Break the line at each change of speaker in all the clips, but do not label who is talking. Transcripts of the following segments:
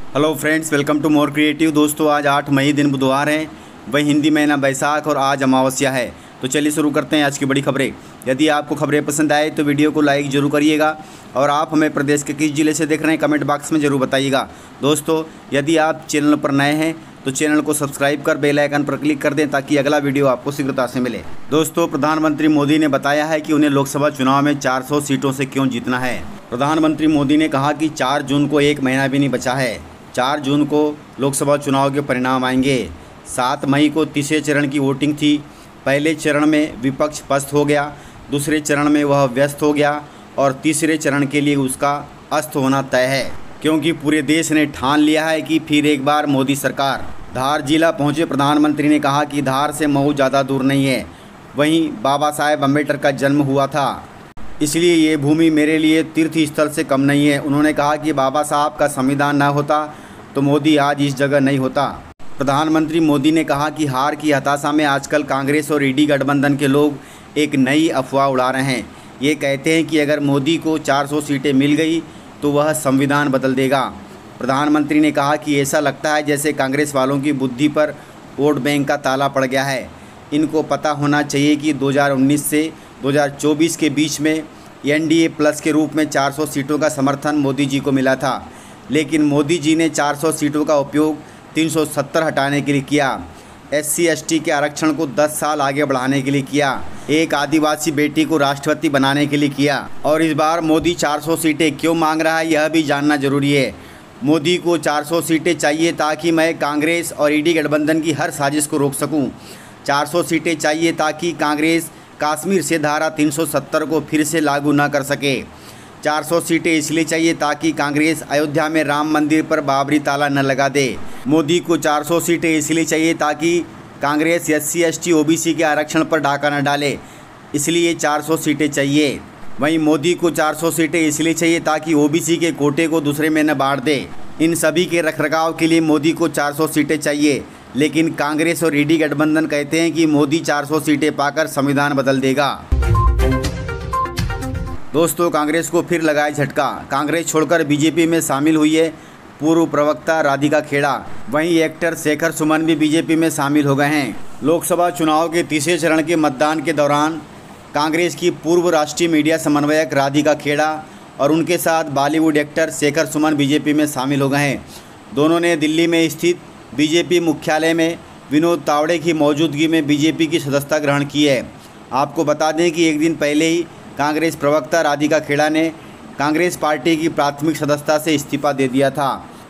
Hello friends, welcome to more creative. दोस्तों, आज 8 मई दिन बुधवार है, वही हिंदी महीना बैसाख और आज अमावस्या है। तो चलिए शुरू करते हैं आज की बड़ी खबरें। यदि आपको खबरें पसंद आए तो वीडियो को लाइक जरूर करिएगा और आप हमें प्रदेश के किस जिले से देख रहे हैं कमेंट बॉक्स में ज़रूर बताइएगा। दोस्तों, यदि आप चैनल पर नए हैं तो चैनल को सब्सक्राइब कर बेल आइकन पर क्लिक कर दें ताकि अगला वीडियो आपको शीघ्रता से मिले। दोस्तों, प्रधानमंत्री मोदी ने बताया है कि उन्हें लोकसभा चुनाव में 400 सीटों से क्यों जीतना है। प्रधानमंत्री मोदी ने कहा कि 4 जून को एक महीना भी नहीं बचा है। 4 जून को लोकसभा चुनाव के परिणाम आएंगे। 7 मई को तीसरे चरण की वोटिंग थी। पहले चरण में विपक्ष पस्त हो गया, दूसरे चरण में वह व्यस्त हो गया और तीसरे चरण के लिए उसका अस्त होना तय है, क्योंकि पूरे देश ने ठान लिया है कि फिर एक बार मोदी सरकार। धार जिला पहुंचे प्रधानमंत्री ने कहा कि धार से मऊ ज़्यादा दूर नहीं है, वहीं बाबा साहेब अम्बेडकर का जन्म हुआ था, इसलिए ये भूमि मेरे लिए तीर्थ स्थल से कम नहीं है। उन्होंने कहा कि बाबा साहब का संविधान न होता तो मोदी आज इस जगह नहीं होता। प्रधानमंत्री मोदी ने कहा कि हार की हताशा में आजकल कांग्रेस और ईडी गठबंधन के लोग एक नई अफवाह उड़ा रहे हैं। ये कहते हैं कि अगर मोदी को 400 सीटें मिल गई तो वह संविधान बदल देगा। प्रधानमंत्री ने कहा कि ऐसा लगता है जैसे कांग्रेस वालों की बुद्धि पर वोट बैंक का ताला पड़ गया है। इनको पता होना चाहिए कि 2019 से 2024 के बीच में एनडीए प्लस के रूप में 400 सीटों का समर्थन मोदी जी को मिला था, लेकिन मोदी जी ने 400 सीटों का उपयोग 370 हटाने के लिए किया, SC ST के आरक्षण को 10 साल आगे बढ़ाने के लिए किया, एक आदिवासी बेटी को राष्ट्रपति बनाने के लिए किया। और इस बार मोदी 400 सीटें क्यों मांग रहा है, यह भी जानना जरूरी है। मोदी को 400 सीटें चाहिए ताकि मैं कांग्रेस और ईडी गठबंधन की हर साजिश को रोक सकूं। 400 सीटें चाहिए ताकि कांग्रेस कश्मीर से धारा 370 को फिर से लागू न कर सके। 400 सीटें इसलिए चाहिए ताकि कांग्रेस अयोध्या में राम मंदिर पर बाबरी ताला न लगा दे। मोदी को 400 सीटें इसलिए चाहिए ताकि कांग्रेस SC ST OBC के आरक्षण पर डाका न डाले, इसलिए 400 सीटें चाहिए। वहीं मोदी को 400 सीटें इसलिए चाहिए ताकि OBC के कोटे को दूसरे में न बांट दे। इन सभी के रखरखाव के लिए मोदी को 400 सीटें चाहिए, लेकिन कांग्रेस और ईडी गठबंधन कहते हैं कि मोदी 400 सीटें पाकर संविधान बदल देगा। दोस्तों, कांग्रेस को फिर लगाए झटका। कांग्रेस छोड़कर बीजेपी में शामिल हुई है पूर्व प्रवक्ता राधिका खेड़ा। वहीं एक्टर शेखर सुमन भी बीजेपी में शामिल हो गए हैं। लोकसभा चुनाव के तीसरे चरण के मतदान के दौरान कांग्रेस की पूर्व राष्ट्रीय मीडिया समन्वयक राधिका खेड़ा और उनके साथ बॉलीवुड एक्टर शेखर सुमन बीजेपी में शामिल हो गए हैं। दोनों ने दिल्ली में स्थित बीजेपी मुख्यालय में विनोद तावड़े की मौजूदगी में बीजेपी की सदस्यता ग्रहण की है। आपको बता दें कि एक दिन पहले ही कांग्रेस प्रवक्ता राधिका खेड़ा ने कांग्रेस पार्टी की प्राथमिक सदस्यता से इस्तीफा दे दिया था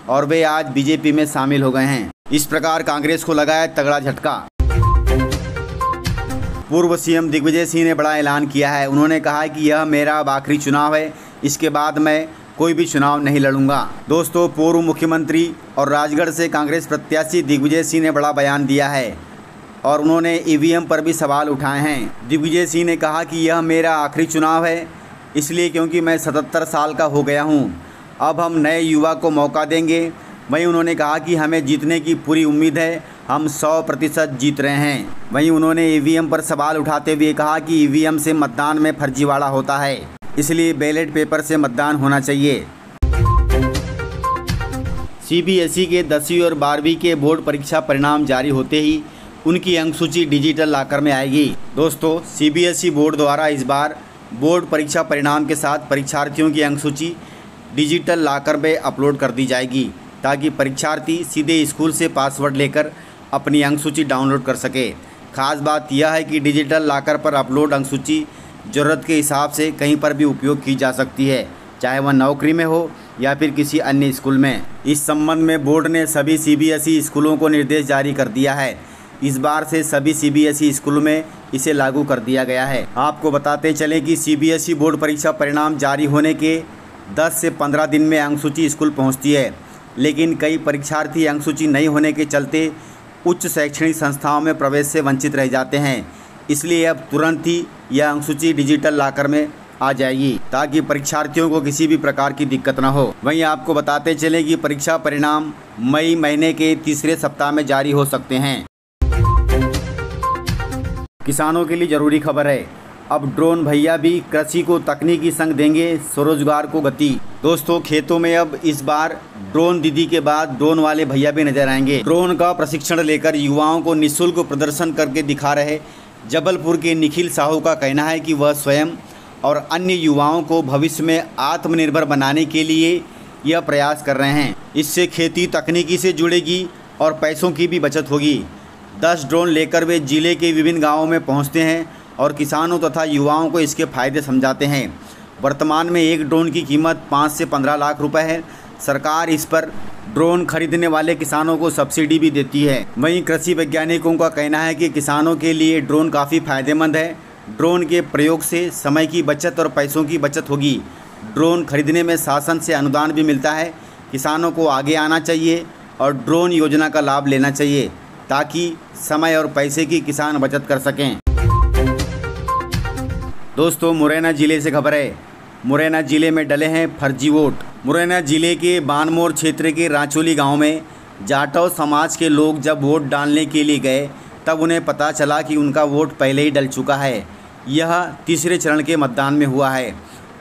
और वे आज बीजेपी में शामिल हो गए हैं। इस प्रकार कांग्रेस को लगा है तगड़ा झटका। पूर्व सीएम दिग्विजय सिंह ने बड़ा ऐलान किया है। उन्होंने कहा है कि यह मेरा अब आखिरी चुनाव है, इसके बाद मैं कोई भी चुनाव नहीं लड़ूंगा। दोस्तों, पूर्व मुख्यमंत्री और राजगढ़ से कांग्रेस प्रत्याशी दिग्विजय सिंह ने बड़ा बयान दिया है और उन्होंने EVM पर भी सवाल उठाए हैं। दिग्विजय सिंह ने कहा कि यह मेरा आखिरी चुनाव है, इसलिए क्योंकि मैं 77 साल का हो गया हूं। अब हम नए युवा को मौका देंगे। वहीं उन्होंने कहा कि हमें जीतने की पूरी उम्मीद है, हम 100% जीत रहे हैं। वहीं उन्होंने EVM पर सवाल उठाते हुए कहा कि EVM से मतदान में फर्जीवाड़ा होता है, इसलिए बैलेट पेपर से मतदान होना चाहिए। CBSE के 10वीं और 12वीं के बोर्ड परीक्षा परिणाम जारी होते ही उनकी अंकसूची डिजिटल लॉकर में आएगी। दोस्तों, CBSE बोर्ड द्वारा इस बार बोर्ड परीक्षा परिणाम के साथ परीक्षार्थियों की अंकसूची डिजिटल लॉकर में अपलोड कर दी जाएगी ताकि परीक्षार्थी सीधे स्कूल से पासवर्ड लेकर अपनी अंकसूची डाउनलोड कर सके। खास बात यह है कि डिजिटल लॉकर पर अपलोड अंकसूची ज़रूरत के हिसाब से कहीं पर भी उपयोग की जा सकती है, चाहे वह नौकरी में हो या फिर किसी अन्य स्कूल में। इस संबंध में बोर्ड ने सभी CBSE स्कूलों को निर्देश जारी कर दिया है। इस बार से सभी CBSE स्कूलों में इसे लागू कर दिया गया है। आपको बताते चलें कि CBSE बोर्ड परीक्षा परिणाम जारी होने के 10 से 15 दिन में अंकसूची स्कूल पहुंचती है, लेकिन कई परीक्षार्थी अंकसूची नहीं होने के चलते उच्च शैक्षणिक संस्थाओं में प्रवेश से वंचित रह जाते हैं। इसलिए अब तुरंत ही यह अंकसूची डिजिटल लॉकर में आ जाएगी ताकि परीक्षार्थियों को किसी भी प्रकार की दिक्कत न हो। वहीं आपको बताते चलें कि परीक्षा परिणाम मई महीने के तीसरे सप्ताह में जारी हो सकते हैं। किसानों के लिए ज़रूरी खबर है। अब ड्रोन भैया भी कृषि को तकनीकी संग देंगे स्वरोजगार को गति। दोस्तों खेतों में अब इस बार ड्रोन दीदी के बाद ड्रोन वाले भैया भी नजर आएंगे। ड्रोन का प्रशिक्षण लेकर युवाओं को निःशुल्क प्रदर्शन करके दिखा रहे जबलपुर के निखिल साहू का कहना है कि वह स्वयं और अन्य युवाओं को भविष्य में आत्मनिर्भर बनाने के लिए यह प्रयास कर रहे हैं। इससे खेती तकनीकी से जुड़ेगी और पैसों की भी बचत होगी। 10 ड्रोन लेकर वे जिले के विभिन्न गाँवों में पहुँचते हैं और किसानों तथा युवाओं को इसके फायदे समझाते हैं। वर्तमान में एक ड्रोन की कीमत 5 से 15 लाख रुपए है। सरकार इस पर ड्रोन खरीदने वाले किसानों को सब्सिडी भी देती है। वहीं कृषि वैज्ञानिकों का कहना है कि किसानों के लिए ड्रोन काफ़ी फायदेमंद है। ड्रोन के प्रयोग से समय की बचत और पैसों की बचत होगी। ड्रोन खरीदने में शासन से अनुदान भी मिलता है। किसानों को आगे आना चाहिए और ड्रोन योजना का लाभ लेना चाहिए ताकि समय और पैसे की किसान बचत कर सकें। दोस्तों मुरैना जिले से खबर है। मुरैना जिले में डले हैं फर्जी वोट। मुरैना जिले के बानमोर क्षेत्र के रांचोली गांव में जाटव समाज के लोग जब वोट डालने के लिए गए तब उन्हें पता चला कि उनका वोट पहले ही डल चुका है। यह तीसरे चरण के मतदान में हुआ है।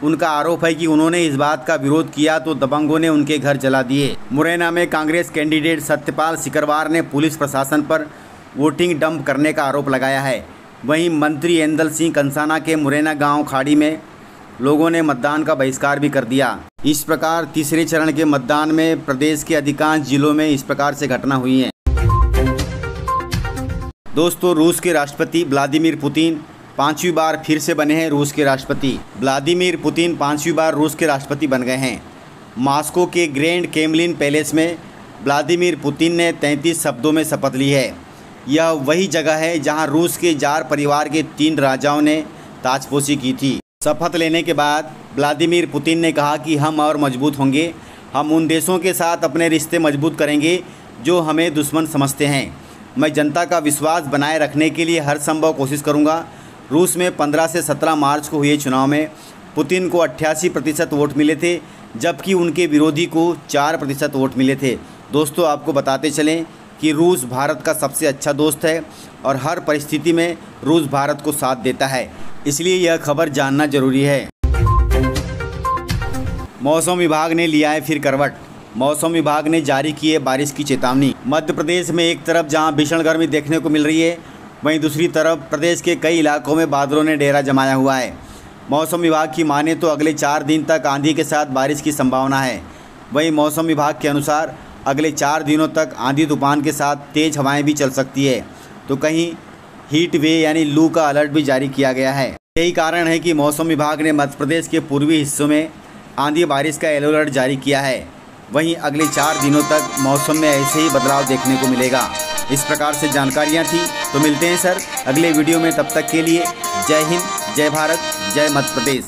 उनका आरोप है कि उन्होंने इस बात का विरोध किया तो दबंगों ने उनके घर जला दिए। मुरैना में कांग्रेस कैंडिडेट सत्यपाल सिकरवार ने पुलिस प्रशासन पर वोटिंग डंप करने का आरोप लगाया है। वहीं मंत्री एंदल सिंह कंसाना के मुरैना गांव खाड़ी में लोगों ने मतदान का बहिष्कार भी कर दिया। इस प्रकार तीसरे चरण के मतदान में प्रदेश के अधिकांश जिलों में इस प्रकार से घटना हुई है। दोस्तों रूस के राष्ट्रपति व्लादिमीर पुतिन 5वीं बार फिर से बने हैं रूस के राष्ट्रपति। व्लादिमीर पुतिन 5वीं बार रूस के राष्ट्रपति बन गए हैं। मॉस्को के ग्रैंड क्रेमलिन पैलेस में व्लादिमीर पुतिन ने 33 शब्दों में शपथ ली है। यह वही जगह है जहां रूस के जार परिवार के 3 राजाओं ने ताजपोशी की थी। शपथ लेने के बाद व्लादिमीर पुतिन ने कहा कि हम और मजबूत होंगे। हम उन देशों के साथ अपने रिश्ते मजबूत करेंगे जो हमें दुश्मन समझते हैं। मैं जनता का विश्वास बनाए रखने के लिए हर संभव कोशिश करूंगा। रूस में 15 से 17 मार्च को हुए चुनाव में पुतिन को 88% वोट मिले थे जबकि उनके विरोधी को 4% वोट मिले थे। दोस्तों आपको बताते चलें कि रूस भारत का सबसे अच्छा दोस्त है और हर परिस्थिति में रूस भारत को साथ देता है, इसलिए यह खबर जानना जरूरी है। मौसम विभाग ने लिया है फिर करवट। मौसम विभाग ने जारी की है बारिश की चेतावनी। मध्य प्रदेश में एक तरफ जहां भीषण गर्मी देखने को मिल रही है वहीं दूसरी तरफ प्रदेश के कई इलाकों में बादलों ने डेरा जमाया हुआ है। मौसम विभाग की माने तो अगले 4 दिन तक आंधी के साथ बारिश की संभावना है। वहीं मौसम विभाग के अनुसार अगले 4 दिनों तक आंधी तूफान के साथ तेज़ हवाएं भी चल सकती है, तो कहीं हीट वे यानी लू का अलर्ट भी जारी किया गया है। यही कारण है कि मौसम विभाग ने मध्य प्रदेश के पूर्वी हिस्सों में आंधी बारिश का येलो अलर्ट जारी किया है। वहीं अगले 4 दिनों तक मौसम में ऐसे ही बदलाव देखने को मिलेगा। इस प्रकार से जानकारियाँ थी, तो मिलते हैं सर अगले वीडियो में। तब तक के लिए जय हिंद, जय भारत, जय मध्य प्रदेश।